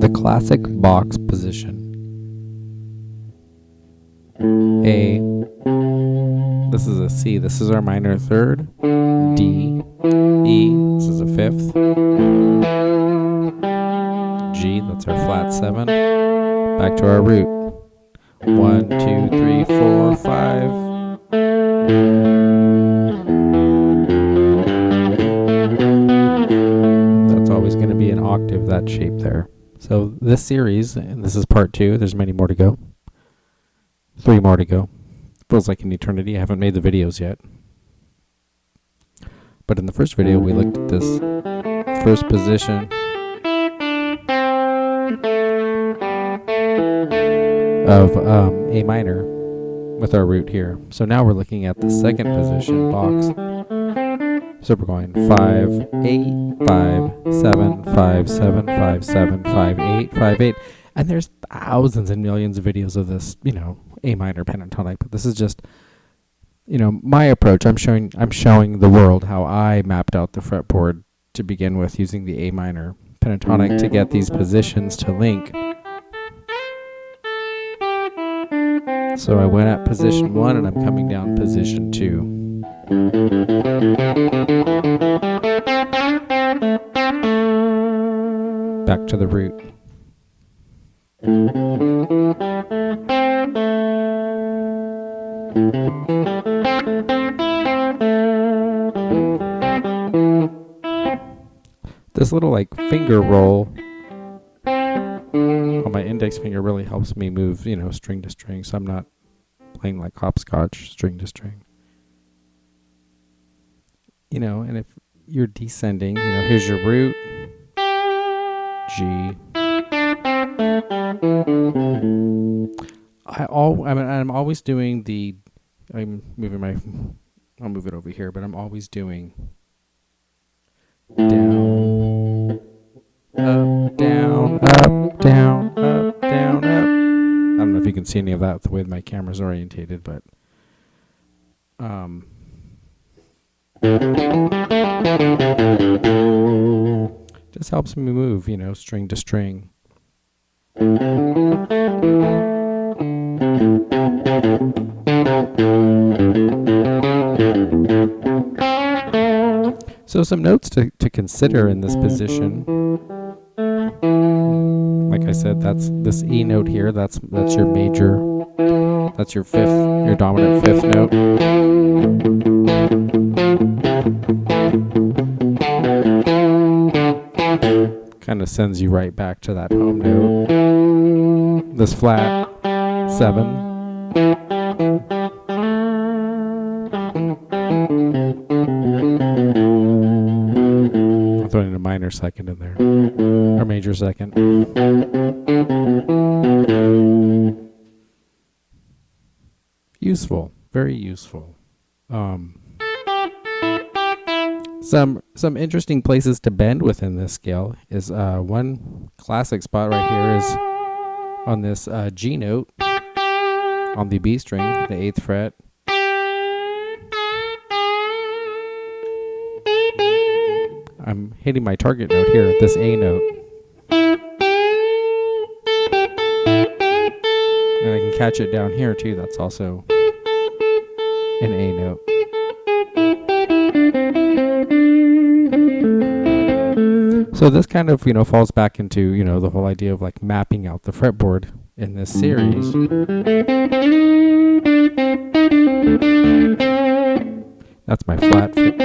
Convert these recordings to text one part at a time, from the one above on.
the classic box position. A, this is a C, this is our minor third, D, E, this is a fifth, G, that's our flat 7, back to our root, 1, 2, 3, 4, 5, that's always going to be an octave, that shape there. So this series, and this is part 2, there's many more to go, 3 more to go. Feels like an eternity. I haven't made the videos yet. But in the first video, we looked at this first position of A minor with our root here. So now we're looking at the second position box. So we're going 5, 8, 5, 7, 5, 7, 5, 7, 5, 8, 5, 8. And there's thousands and millions of videos of this, you know, A minor pentatonic, but this is just, you know, my approach. I'm showing the world how I mapped out the fretboard to begin with using the A minor pentatonic to get these positions to link. So I went at position 1 and I'm coming down position 2. Back to the root. This little like finger roll on my index finger really helps me move, you know, string to string, so I'm not playing like hopscotch, string to string. You know, and if you're descending, you know, here's your root, G. I'm always doing the, I'll move it over here, but I'm always doing down, up, down, up, down, up, down, up. I don't know if you can see any of that the way my camera's orientated, but just helps me move, you know, string to string. So some notes to consider in this position. Like I said, that's this E note here, that's your major, that's your fifth, your dominant fifth note. Kind of sends you right back to that home note. This flat 7. I'm throwing a minor second in there, or major second. Useful, very useful. Some interesting places to bend within this scale is one classic spot right here is on this G note on the B string, the 8th fret. I'm hitting my target note here, this A note. And I can catch it down here too, that's also an A note. So this kind of, you know, falls back into, you know, the whole idea of like mapping out the fretboard in this series. That's my flat fit.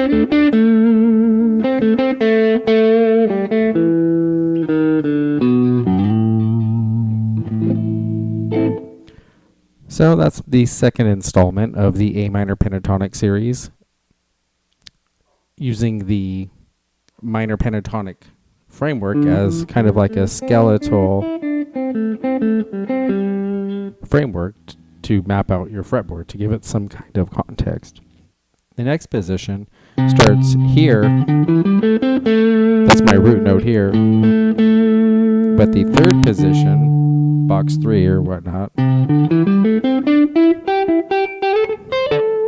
So that's the second installment of the A minor pentatonic series, using the minor pentatonic framework as kind of like a skeletal framework to map out your fretboard, to give it some kind of context. The next position starts here. That's my root note here. But the third position, box 3 or whatnot,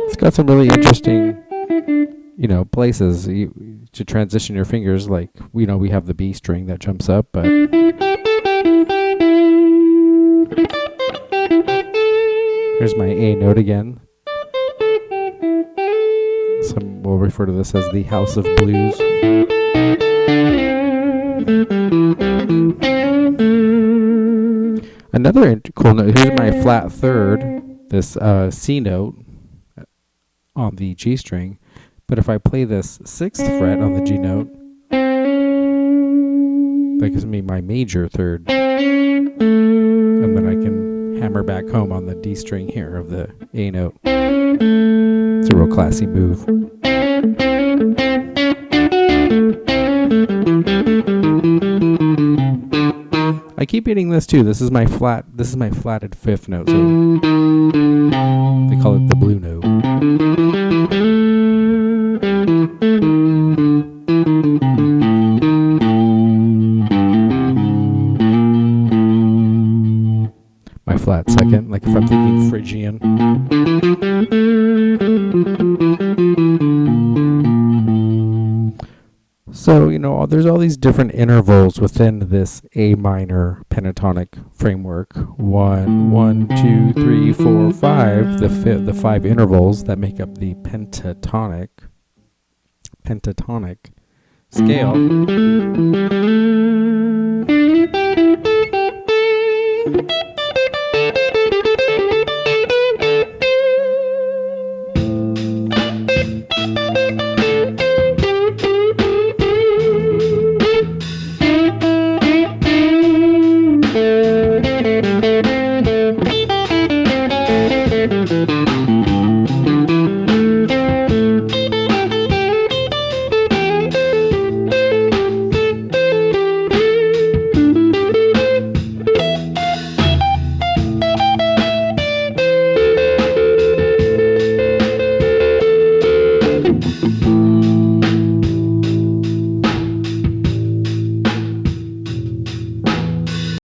it's got some really interesting, you know, places. You to transition your fingers, like we know we have the B string that jumps up, but here's my A note again. Some will refer to this as the House of Blues. Another cool note, here's my flat third, this C note on the G string. But if I play this 6th fret on the G note, that gives me my major third. And then I can hammer back home on the D string here of the A note. It's a real classy move. I keep hitting this too. This is my flatted 5th note, so they call it the blue note. My flat 2nd, like if I'm thinking Phrygian. So, there's all these different intervals within this A minor pentatonic framework. 1, 2, 3, 4, 5. The 5 intervals that make up the pentatonic scale.